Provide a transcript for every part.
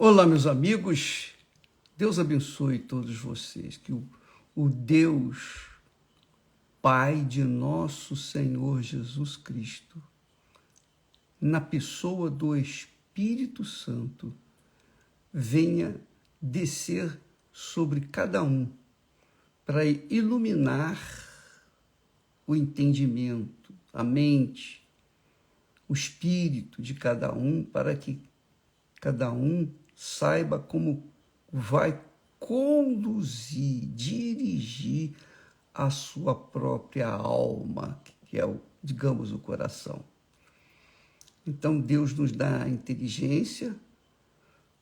Olá, meus amigos. Deus abençoe todos vocês. Que o Deus, Pai de nosso Senhor Jesus Cristo, na pessoa do Espírito Santo, venha descer sobre cada um para iluminar o entendimento, a mente, o espírito de cada um, para que cada um saiba como vai conduzir, dirigir a sua própria alma, que é, digamos, o coração. Então, Deus nos dá a inteligência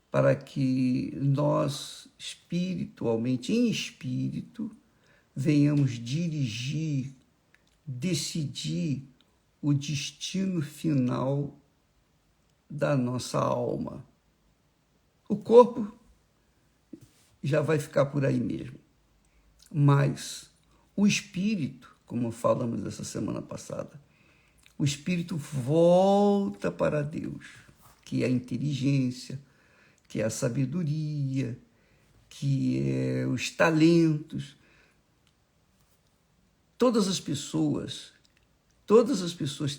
para que nós, espiritualmente, em espírito, venhamos dirigir, decidir o destino final da nossa alma. O corpo já vai ficar por aí mesmo, mas o espírito, como falamos essa semana passada, o espírito volta para Deus, que é a inteligência, que é a sabedoria, que é os talentos. Todas as pessoas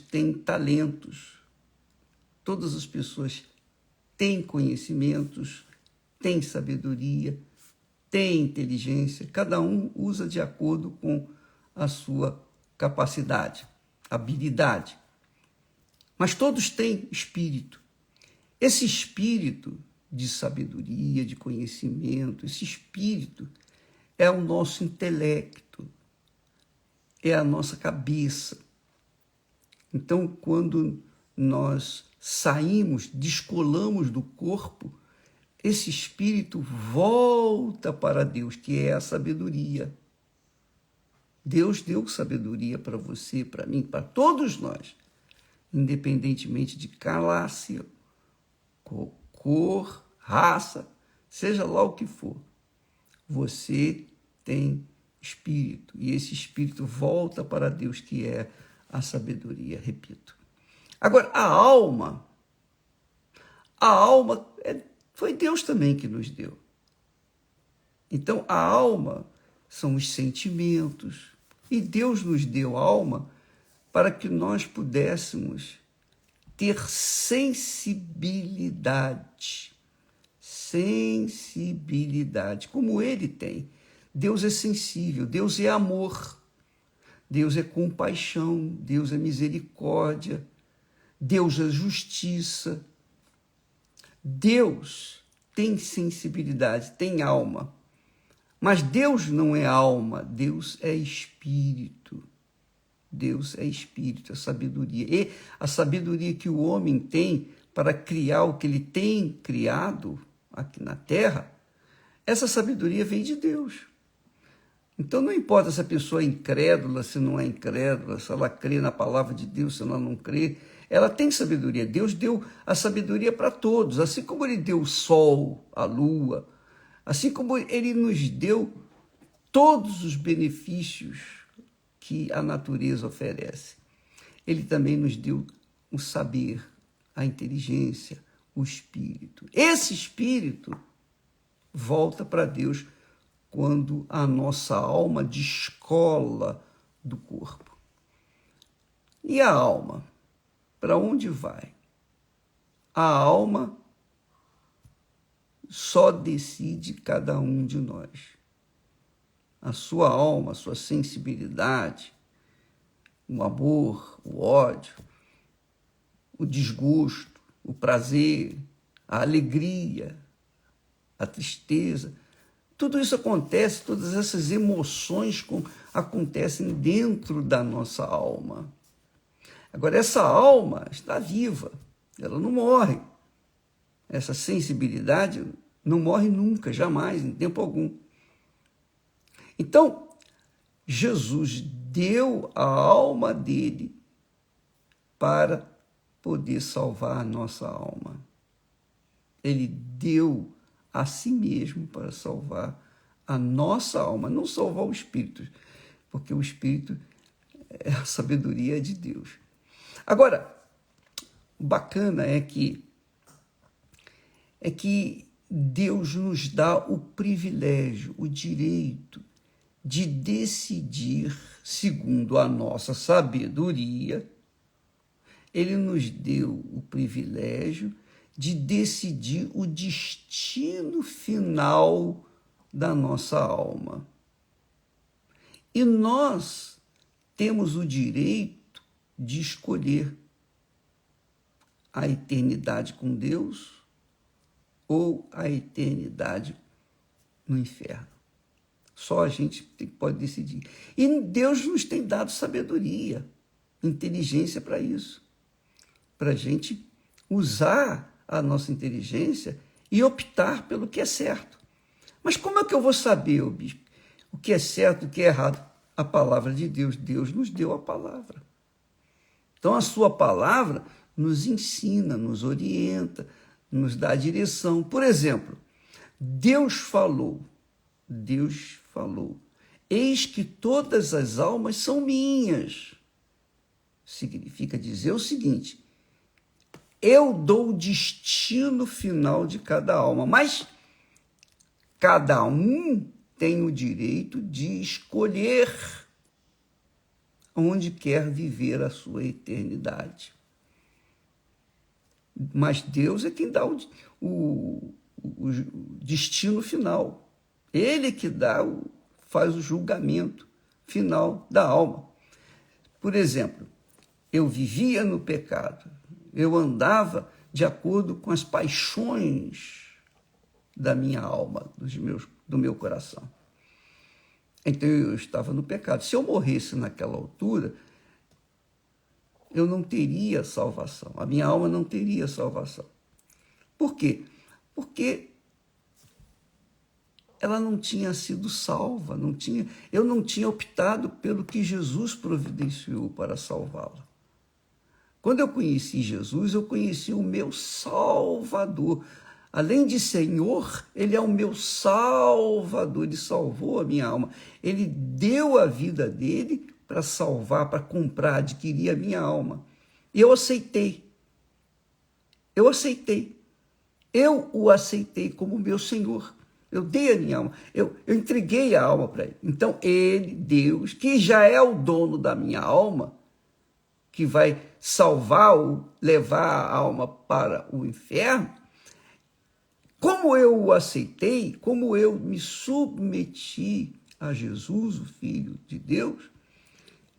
têm talentos, todas as pessoas têm conhecimentos, têm sabedoria, têm inteligência, cada um usa de acordo com a sua capacidade, habilidade. Mas todos têm espírito. Esse espírito de sabedoria, de conhecimento, esse espírito é o nosso intelecto, é a nossa cabeça. Então, quando nós saímos, descolamos do corpo, esse espírito volta para Deus, que é a sabedoria. Deus deu sabedoria para você, para mim, para todos nós, independentemente de classe, cor, raça, seja lá o que for. Você tem espírito, e esse espírito volta para Deus, que é a sabedoria, repito. Agora, a alma foi Deus também que nos deu. Então, a alma são os sentimentos, e Deus nos deu a alma para que nós pudéssemos ter sensibilidade, como Ele tem. Deus é sensível, Deus é amor, Deus é compaixão, Deus é misericórdia, Deus é justiça. Deus tem sensibilidade, tem alma. Mas Deus não é alma, Deus é espírito. Deus é espírito, é sabedoria. E a sabedoria que o homem tem para criar o que ele tem criado aqui na Terra, essa sabedoria vem de Deus. Então não importa se a pessoa é incrédula, se não é incrédula, se ela crê na palavra de Deus, se ela não crê, ela tem sabedoria. Deus deu a sabedoria para todos, assim como Ele deu o sol, a lua, assim como Ele nos deu todos os benefícios que a natureza oferece. Ele também nos deu o saber, a inteligência, o espírito. Esse espírito volta para Deus quando a nossa alma descola do corpo. E a alma? Para onde vai? A alma só decide cada um de nós. A sua alma, a sua sensibilidade, o amor, o ódio, o desgosto, o prazer, a alegria, a tristeza, tudo isso acontece, todas essas emoções acontecem dentro da nossa alma. Agora, essa alma está viva, ela não morre. Essa sensibilidade não morre nunca, jamais, em tempo algum. Então, Jesus deu a alma dele para poder salvar a nossa alma. Ele deu a si mesmo para salvar a nossa alma, não salvar o espírito, porque o espírito é a sabedoria de Deus. Agora, o bacana é que Deus nos dá o privilégio, o direito de decidir segundo a nossa sabedoria. Ele nos deu o privilégio de decidir o destino final da nossa alma. E nós temos o direito de escolher a eternidade com Deus ou a eternidade no inferno. Só a gente pode decidir. E Deus nos tem dado sabedoria, inteligência para isso, para a gente usar a nossa inteligência e optar pelo que é certo. Mas como é que eu vou saber, bispo, o que é certo e o que é errado? A palavra de Deus. Deus nos deu a palavra. Então, a sua palavra nos ensina, nos orienta, nos dá direção. Por exemplo, Deus falou, eis que todas as almas são minhas. Significa dizer o seguinte, eu dou o destino final de cada alma, mas cada um tem o direito de escolher onde quer viver a sua eternidade. Mas Deus é quem dá o destino final. Ele que faz o julgamento final da alma. Por exemplo, eu vivia no pecado, eu andava de acordo com as paixões da minha alma, do meu coração. Então eu estava no pecado. Se eu morresse naquela altura, eu não teria salvação. A minha alma não teria salvação. Por quê? Porque ela não tinha sido salva, eu não tinha optado pelo que Jesus providenciou para salvá-la. Quando eu conheci Jesus, eu conheci o meu Salvador. Além de Senhor, Ele é o meu Salvador, Ele salvou a minha alma. Ele deu a vida dele para salvar, para comprar, adquirir a minha alma. E eu aceitei. Eu o aceitei como meu Senhor. Eu dei a minha alma, eu entreguei a alma para Ele. Então, Ele, Deus, que já é o dono da minha alma, que vai salvar ou levar a alma para o inferno, como eu o aceitei, como eu me submeti a Jesus, o Filho de Deus,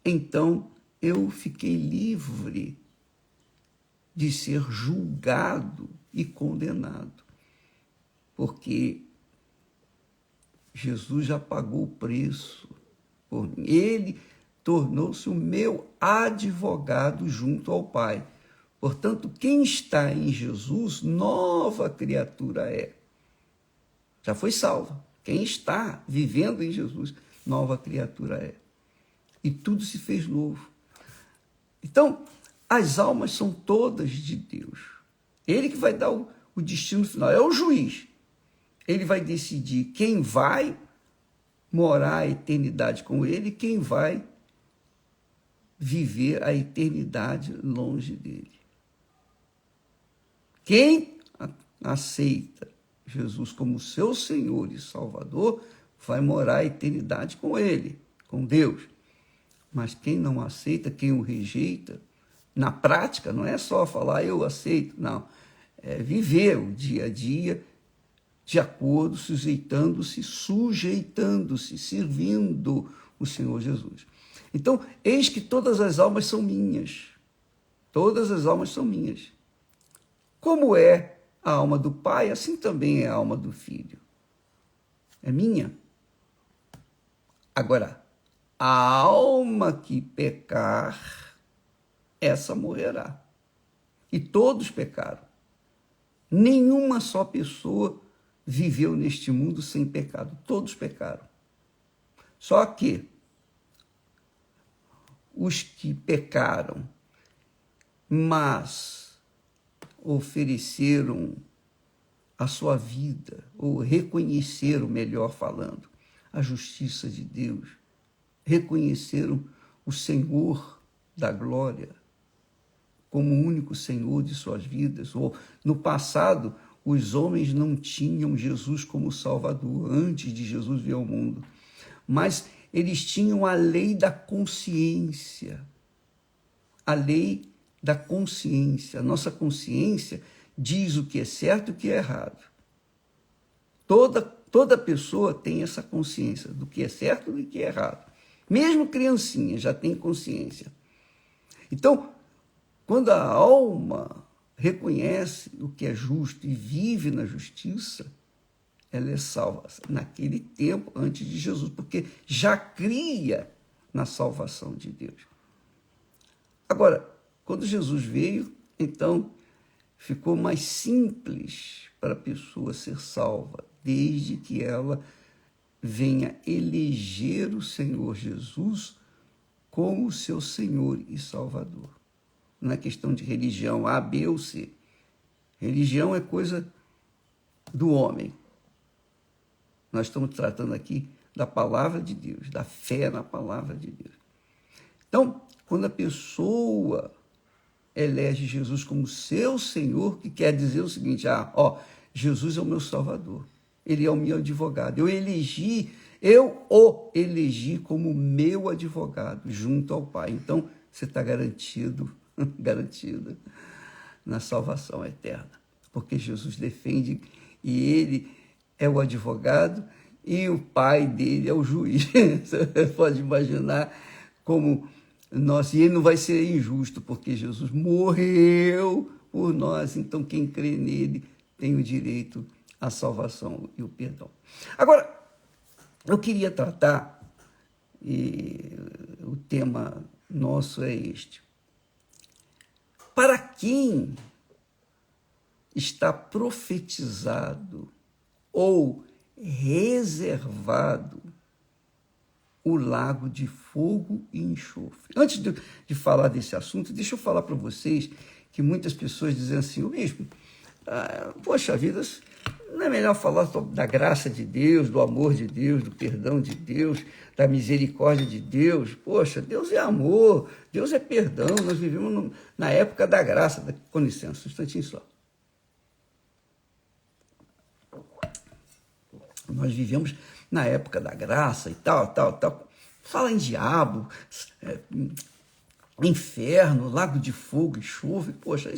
então eu fiquei livre de ser julgado e condenado, porque Jesus já pagou o preço por mim. Ele tornou-se o meu advogado junto ao Pai. Portanto, quem está em Jesus, nova criatura é. Já foi salva. Quem está vivendo em Jesus, nova criatura é. E tudo se fez novo. Então, as almas são todas de Deus. Ele que vai dar o destino final. É o juiz. Ele vai decidir quem vai morar a eternidade com ele e quem vai viver a eternidade longe dele. Quem aceita Jesus como seu Senhor e Salvador vai morar a eternidade com ele, com Deus. Mas quem não aceita, quem o rejeita, na prática, não é só falar eu aceito, não. É viver o dia a dia de acordo, sujeitando-se, servindo o Senhor Jesus. Então, eis que todas as almas são minhas. Todas as almas são minhas. Como é a alma do Pai, assim também é a alma do Filho. É minha. Agora, a alma que pecar, essa morrerá. E todos pecaram. Nenhuma só pessoa viveu neste mundo sem pecado. Todos pecaram. Só que os que pecaram, mas ofereceram a sua vida, ou reconheceram, melhor falando, a justiça de Deus, reconheceram o Senhor da glória como o único Senhor de suas vidas, ou no passado, os homens não tinham Jesus como Salvador antes de Jesus vir ao mundo, mas eles tinham a lei da consciência. A lei da consciência. A nossa consciência diz o que é certo e o que é errado. Toda pessoa tem essa consciência do que é certo e do que é errado. Mesmo criancinha já tem consciência. Então, quando a alma reconhece o que é justo e vive na justiça, ela é salva naquele tempo antes de Jesus, porque já cria na salvação de Deus. Agora, quando Jesus veio, então ficou mais simples para a pessoa ser salva, desde que ela venha eleger o Senhor Jesus como seu Senhor e Salvador. Não é questão de religião A, B ou C. Religião é coisa do homem. Nós estamos tratando aqui da palavra de Deus, da fé na palavra de Deus. Então, quando a pessoa elege Jesus como seu Senhor, que quer dizer o seguinte, Jesus é o meu Salvador, ele é o meu advogado. Eu o elegi como meu advogado junto ao Pai. Então, você está garantido na salvação eterna, porque Jesus defende e ele é o advogado e o Pai dele é o juiz. Você pode imaginar como nós, e ele não vai ser injusto, porque Jesus morreu por nós, então quem crê nele tem o direito à salvação e o perdão. Agora, eu queria tratar, e o tema nosso é este: para quem está profetizado ou reservado o lago de fogo e enxofre? Antes de falar desse assunto, deixa eu falar para vocês que muitas pessoas dizem assim, mesmo, poxa vida, não é melhor falar da graça de Deus, do amor de Deus, do perdão de Deus, da misericórdia de Deus? Poxa, Deus é amor, Deus é perdão, nós vivemos na época da graça. Com licença, um instantinho só. Nós vivemos na época da graça e tal. Fala em diabo, inferno, lago de fogo e enxofre. Poxa,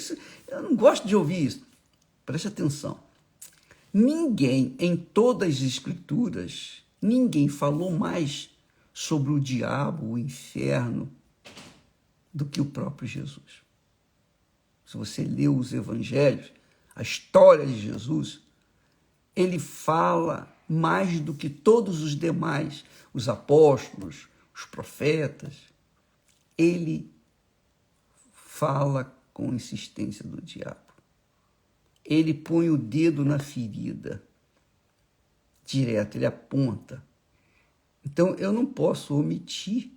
eu não gosto de ouvir isso. Preste atenção. Ninguém, em todas as escrituras, ninguém falou mais sobre o diabo, o inferno, do que o próprio Jesus. Se você leu os evangelhos, a história de Jesus, ele fala mais do que todos os demais, os apóstolos, os profetas. Ele fala com insistência do diabo. Ele põe o dedo na ferida, direto, ele aponta. Então, eu não posso omitir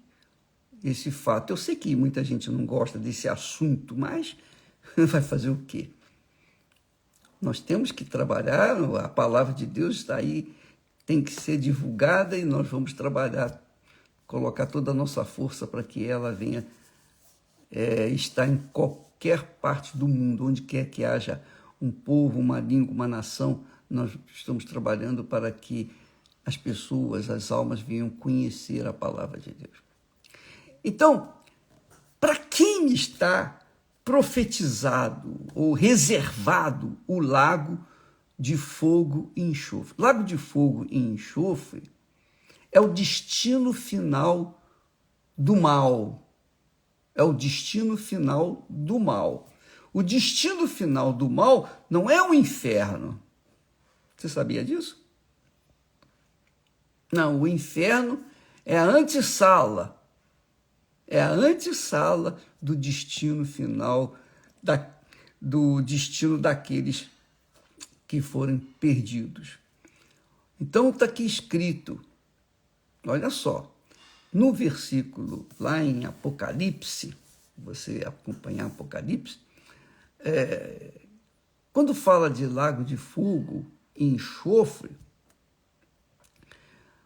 esse fato. Eu sei que muita gente não gosta desse assunto, mas vai fazer o quê? Nós temos que trabalhar, a palavra de Deus está aí, tem que ser divulgada e nós vamos trabalhar, colocar toda a nossa força para que ela venha estar em qualquer parte do mundo, onde quer que haja um povo, uma língua, uma nação. Nós estamos trabalhando para que as pessoas, as almas venham conhecer a palavra de Deus. Então, para quem está profetizado ou reservado o lago de fogo e enxofre? Lago de fogo e enxofre é o destino final do mal. É o destino final do mal. O destino final do mal não é o inferno. Você sabia disso? Não, o inferno é a antessala. É a antessala do destino final, do destino daqueles que forem perdidos. Então está aqui escrito, olha só, no versículo lá em Apocalipse, você acompanhar Apocalipse, quando fala de lago de fogo e enxofre,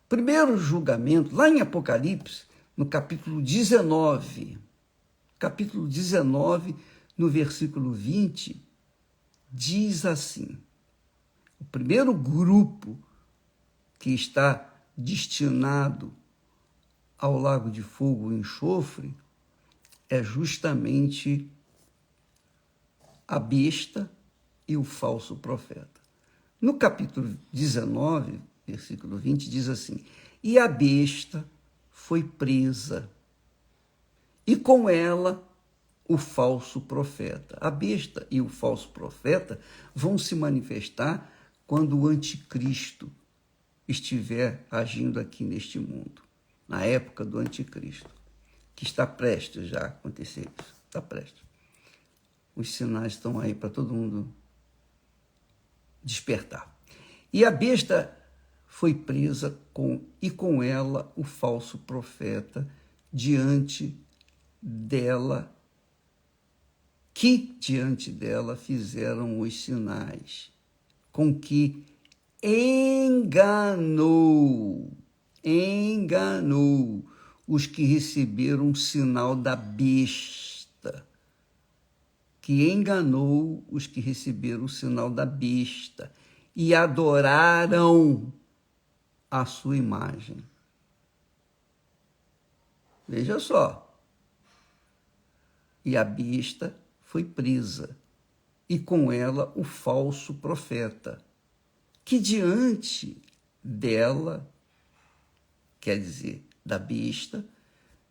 primeiro julgamento, lá em Apocalipse, no capítulo 19, no versículo 20, diz assim, O primeiro grupo que está destinado ao lago de fogo e enxofre é justamente a besta e o falso profeta. No capítulo 19, versículo 20, diz assim: e a besta foi presa, e com ela o falso profeta. A besta e o falso profeta vão se manifestar quando o anticristo estiver agindo aqui neste mundo, na época do anticristo, que está prestes já a acontecer isso, está prestes. Os sinais estão aí para todo mundo despertar. E a besta foi presa e com ela o falso profeta diante dela, que diante dela fizeram os sinais, com que enganou os que receberam o sinal da besta, que enganou os que receberam o sinal da besta e adoraram a sua imagem. Veja só. E a besta foi presa, e com ela o falso profeta, que diante dela, quer dizer, da besta,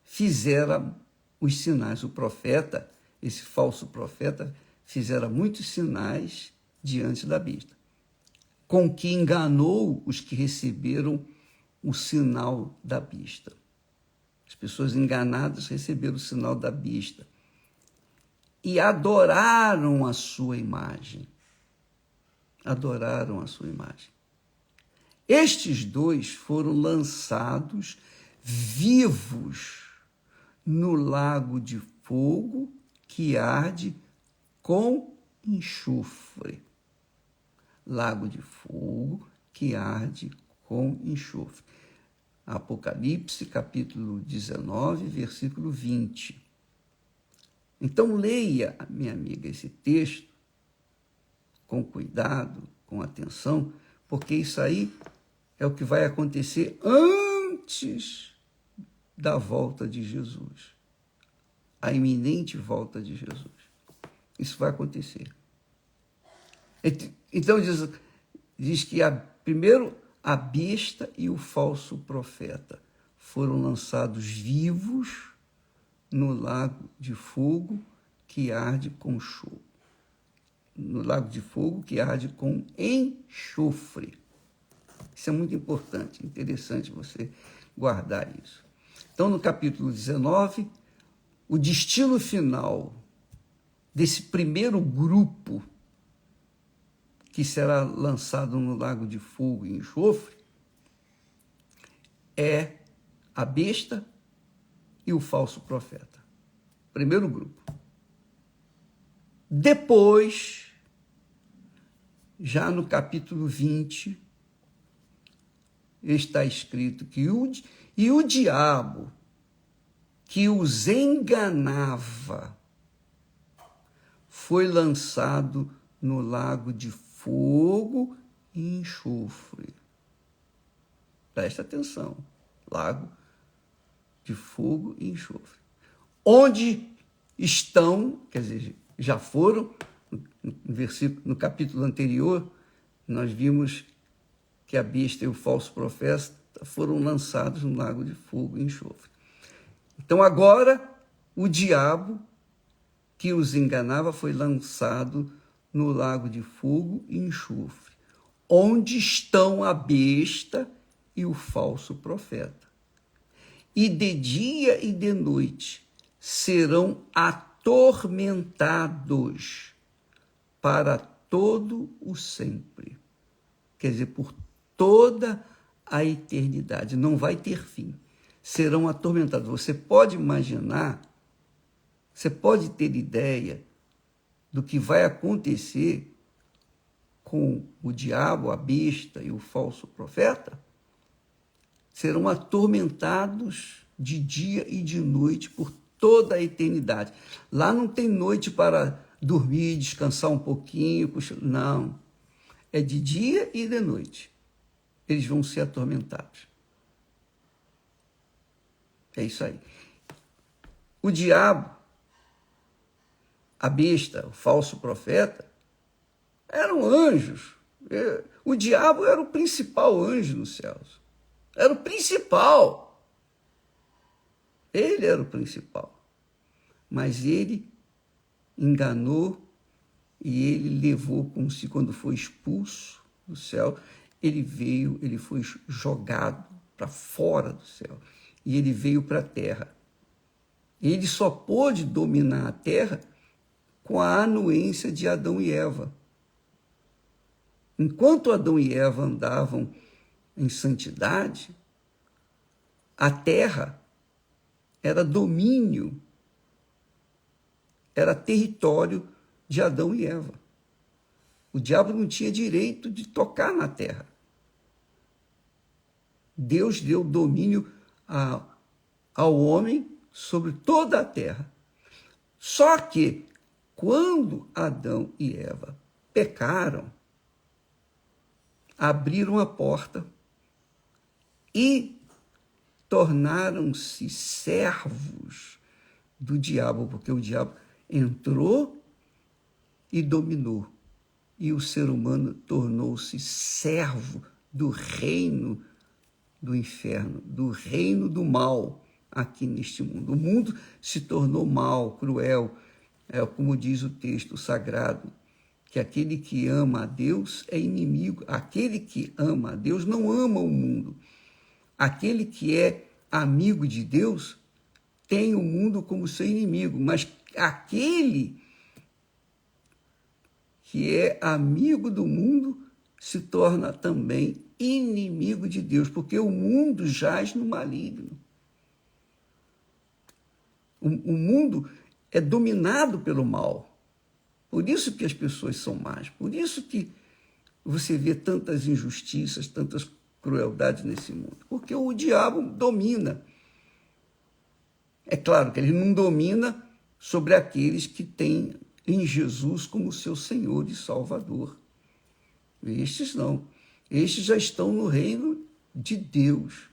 fizera os sinais. O profeta, esse falso profeta, fizera muitos sinais diante da besta, com que enganou os que receberam o sinal da besta. As pessoas enganadas receberam o sinal da besta e adoraram a sua imagem. Adoraram a sua imagem. Estes dois foram lançados vivos no lago de fogo que arde com enxofre. Lago de fogo que arde com enxofre. Apocalipse, capítulo 19, versículo 20. Então, leia, minha amiga, esse texto com cuidado, com atenção, porque isso aí é o que vai acontecer antes da volta de Jesus, a iminente volta de Jesus. Isso vai acontecer. Então, diz que primeiro a besta e o falso profeta foram lançados vivos no lago de fogo que arde com enxofre. No lago de fogo que arde com enxofre. Isso é muito importante, interessante você guardar isso. Então, no capítulo 19, o destino final desse primeiro grupo que será lançado no lago de fogo e enxofre é a besta e o falso profeta. Primeiro grupo. Depois, já no capítulo 20, está escrito que o diabo que os enganava foi lançado no lago de fogo e enxofre. Presta atenção. Lago de fogo e enxofre. Onde estão, quer dizer, já foram, no capítulo anterior, nós vimos que a besta e o falso profeta foram lançados no lago de fogo e enxofre. Então agora o diabo que os enganava foi lançado no lago de fogo e enxofre, onde estão a besta e o falso profeta. E de dia e de noite serão atormentados para todo o sempre. Quer dizer, por toda a eternidade. Não vai ter fim. Serão atormentados. Você pode imaginar, você pode ter ideia do que vai acontecer com o diabo, a besta e o falso profeta? Serão atormentados de dia e de noite por toda a eternidade. Lá não tem noite para dormir, descansar um pouquinho, não. é de dia e de noite. Eles vão ser atormentados. É isso aí. O diabo, a besta, o falso profeta, eram anjos. O diabo era o principal anjo nos céus. Era o principal. Ele era o principal. Mas ele enganou e ele levou como se quando foi expulso do céu, ele foi jogado para fora do céu. E ele veio para a terra. Ele só pôde dominar a terra com a anuência de Adão e Eva. Enquanto Adão e Eva andavam em santidade, a terra era domínio, era território de Adão e Eva. O diabo não tinha direito de tocar na terra. Deus deu domínio ao homem sobre toda a terra. Só que, quando Adão e Eva pecaram, abriram a porta e tornaram-se servos do diabo, porque o diabo entrou e dominou. E o ser humano tornou-se servo do reino do inferno, do reino do mal aqui neste mundo. O mundo se tornou mal, cruel, como diz o texto sagrado, que aquele que ama a Deus é inimigo. Aquele que ama a Deus não ama o mundo. Aquele que é amigo de Deus tem o mundo como seu inimigo, mas aquele que é amigo do mundo se torna também inimigo de Deus, porque o mundo jaz no maligno. O mundo é dominado pelo mal. Por isso que as pessoas são más, por isso que você vê tantas injustiças, tantas crueldades nesse mundo, porque o diabo domina. É claro que ele não domina sobre aqueles que têm em Jesus como seu Senhor e Salvador. Estes não. Estes já estão no reino de Deus.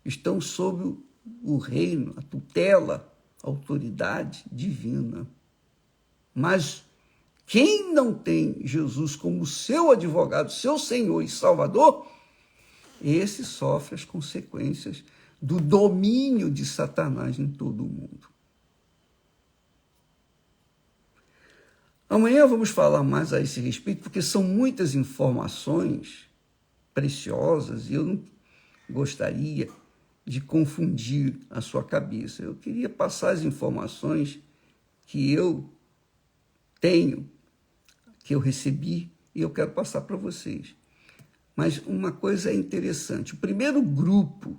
Estão sob o reino, a tutela, a autoridade divina. Mas quem não tem Jesus como seu advogado, seu Senhor e Salvador, esse sofre as consequências do domínio de Satanás em todo o mundo. Amanhã vamos falar mais a esse respeito, porque são muitas informações preciosas e eu não gostaria de confundir a sua cabeça. Eu queria passar as informações que eu tenho, que eu recebi, e eu quero passar para vocês. Mas uma coisa é interessante. O primeiro grupo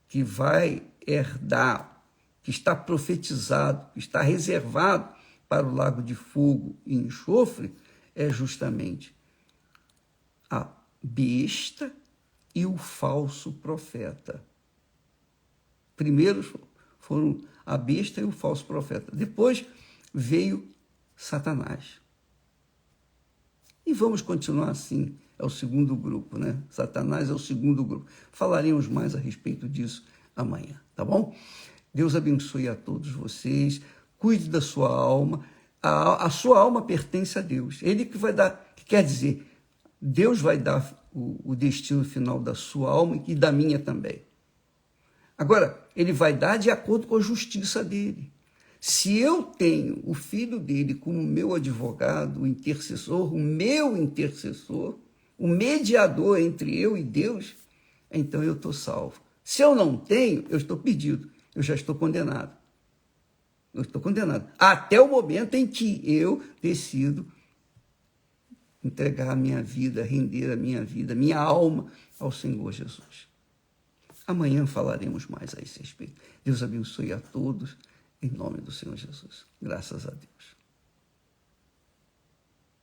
que vai herdar, que está profetizado, que está reservado para o lago de fogo e enxofre, é justamente a besta e o falso profeta. Primeiro foram a besta e o falso profeta. Depois veio Satanás. E vamos continuar assim. É o segundo grupo, né? Satanás é o segundo grupo. Falaremos mais a respeito disso amanhã, tá bom? Deus abençoe a todos vocês. Cuide da sua alma. A sua alma pertence a Deus. Ele que vai dar, que quer dizer, Deus vai dar o destino final da sua alma e da minha também. Agora, ele vai dar de acordo com a justiça dele. Se eu tenho o filho dele como meu advogado, o intercessor, o meu intercessor, o mediador entre eu e Deus, então eu estou salvo. Se eu não tenho, eu estou perdido, eu já estou condenado. Eu estou condenado. Até o momento em que eu decido entregar a minha vida, render a minha vida, minha alma ao Senhor Jesus. Amanhã falaremos mais a esse respeito. Deus abençoe a todos, em nome do Senhor Jesus. Graças a Deus.